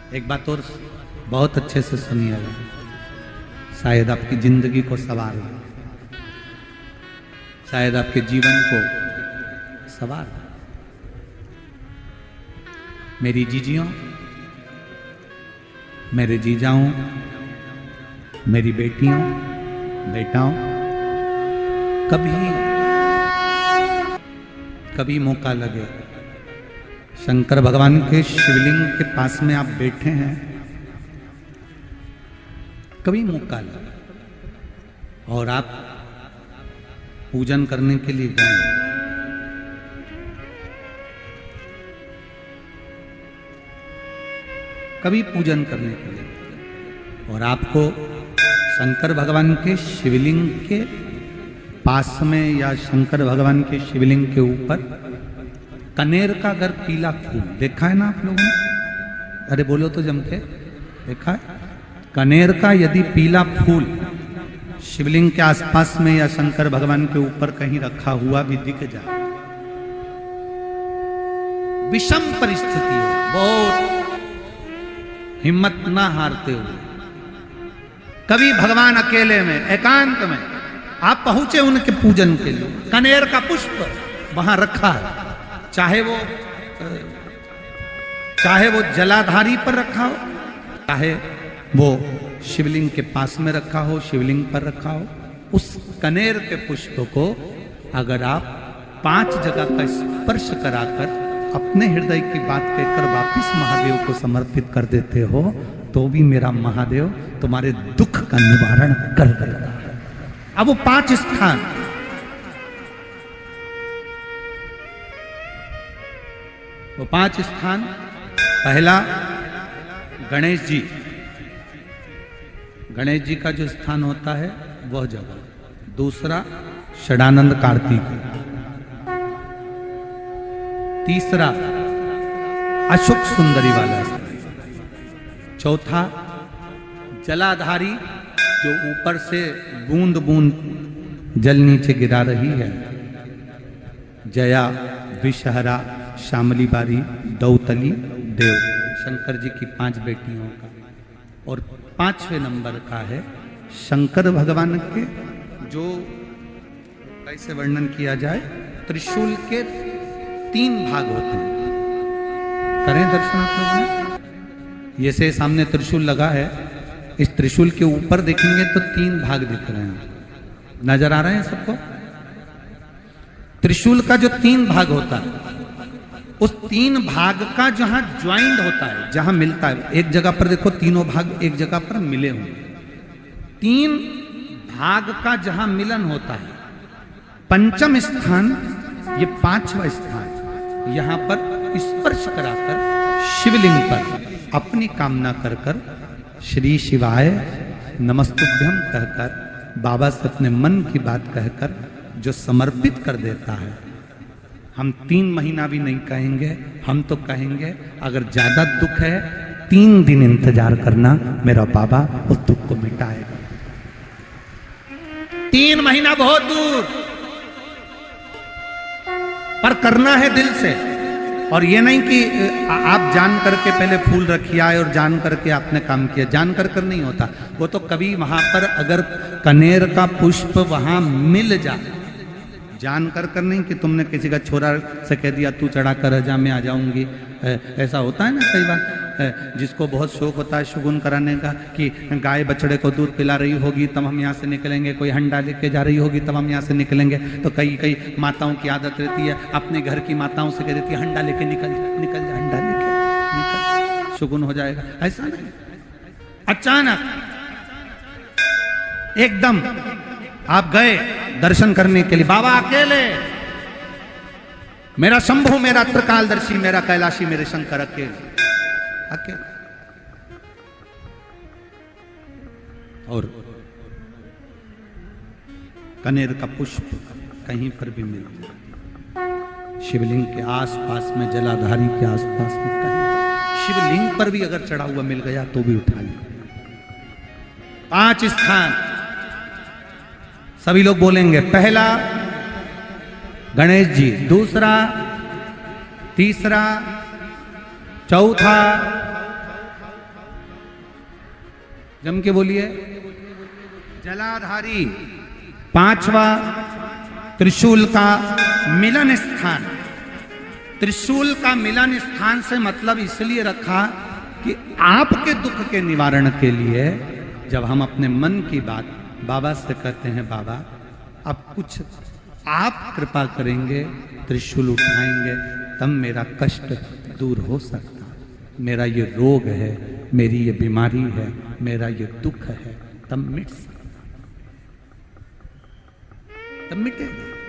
एक बात और बहुत अच्छे से सुनिएगा, शायद आपकी जिंदगी को सवार हो, शायद आपके जीवन को सवार हो। मेरी जीजियों, मेरे जीजाओं, मेरी बेटियों, बेटाओं, कभी मौका लगे, शंकर भगवान के शिवलिंग के पास में आप बैठे हैं, कभी मौका लगे और आप पूजन करने के लिए गए, कभी पूजन करने के लिए और आपको शंकर भगवान के शिवलिंग के पास में या शंकर भगवान के शिवलिंग के ऊपर कनेर का अगर पीला फूल देखा है ना आप लोगों ने, अरे बोलो तो जम के, देखा है? कनेर का यदि पीला फूल शिवलिंग के आसपास में या शंकर भगवान के ऊपर कहीं रखा हुआ भी दिख जाए, विषम परिस्थिति हो, बहुत हिम्मत ना हारते हुए कभी भगवान अकेले में एकांत में आप पहुंचे उनके पूजन के लिए, कनेर का पुष्प वहां रखा है, चाहे वो जलाधारी पर रखा हो, चाहे वो शिवलिंग के पास में रखा हो, शिवलिंग पर रखा हो, उस कनेर के पुष्प को अगर आप 5 जगह का स्पर्श कराकर अपने हृदय की बात कहकर वापिस महादेव को समर्पित कर देते हो, तो भी मेरा महादेव तुम्हारे दुख का निवारण कर देगा। अब वो 5 स्थान, वो 5 स्थान, पहला गणेश जी, गणेश जी का जो स्थान होता है वह जगह, दूसरा षडानंद कार्तिक, तीसरा अशोक सुंदरी वाला, चौथा जलाधारी जो ऊपर से बूंद बूंद जल नीचे गिरा रही है, जया, विषहरा, श्यामली बारी, दौतली, देव, शंकर जी की 5 बेटियों का, और 5वें नंबर का है शंकर भगवान के, जो कैसे वर्णन किया जाए, त्रिशूल के 3 भाग होते हैं। करें दर्शन आप लोगों ने, ये से सामने त्रिशूल लगा है, इस त्रिशूल के ऊपर देखेंगे तो 3 भाग दिख रहे हैं, नजर आ रहे हैं सबको? त्रिशूल का जो 3 भाग होता है, उस 3 भाग का जहां ज्वाइंट होता है, जहां मिलता है, एक जगह पर देखो तीनों भाग एक जगह पर मिले हुए, 3 भाग का जहां मिलन होता है, 5वां स्थान, ये 5वां स्थान, यहां पर स्पर्श कराकर शिवलिंग पर अपनी कामना कर कर श्री शिवाय नमस्तुभ्यम कहकर बाबा से अपने मन की बात कहकर जो समर्पित कर देता है, हम 3 महीना भी नहीं कहेंगे, हम तो कहेंगे अगर ज्यादा दुख है 3 दिन इंतजार करना, मेरा बाबा उस दुख को मिटाएगा। 3 महीना बहुत दूर, पर करना है दिल से, और ये नहीं कि आप जान करके पहले फूल रखिए आए और जान करके आपने काम किया, जान कर नहीं होता वो तो, कभी वहां पर अगर कनेर का पुष्प वहां मिल जाए, जान कर नहीं कि तुमने किसी का छोरा से कह दिया तू चढ़ा कर जा मैं आ जाऊंगी, ऐसा होता है ना कई बार, जिसको बहुत शौक होता है शगुन कराने का, कि गाय बछड़े को दूध पिला रही होगी तब हम यहाँ से निकलेंगे, कोई हंडा लेके जा रही होगी तब हम यहाँ से निकलेंगे, तो कई माताओं की आदत रहती है, अपने घर की माताओं से कह देती है हंडा लेके निकल जा, हंडा लेके निकल, शगुन हो जाएगा। ऐसा नहीं, अचानक एकदम आप गए दर्शन करने के लिए, बाबा अकेले, मेरा शंभु, मेरा त्रिकालदर्शी, मेरा कैलाशी, मेरे शंकर अकेले, और कनेर का पुष्प कहीं पर भी मिल जाए, शिवलिंग के आसपास में, जलाधारी के आसपास में, कहीं शिवलिंग पर भी अगर चढ़ा हुआ मिल गया तो भी उठा ले। 5 स्थान सभी लोग बोलेंगे, पहला गणेश जी, दूसरा, तीसरा, चौथा, जम के बोलिए। जलाधारी, पांचवा त्रिशूल का मिलन स्थान। त्रिशूल का मिलन स्थान से मतलब इसलिए रखा कि आपके दुख के निवारण के लिए जब हम अपने मन की बात बाबा से कहते हैं, बाबा अब कुछ आप कृपा करेंगे, त्रिशूल उठाएंगे, तब मेरा कष्ट दूर हो सकता, मेरा ये रोग है, मेरी ये बीमारी है, मेरा ये दुख है, तब मिट सकता, तब मिटेगा।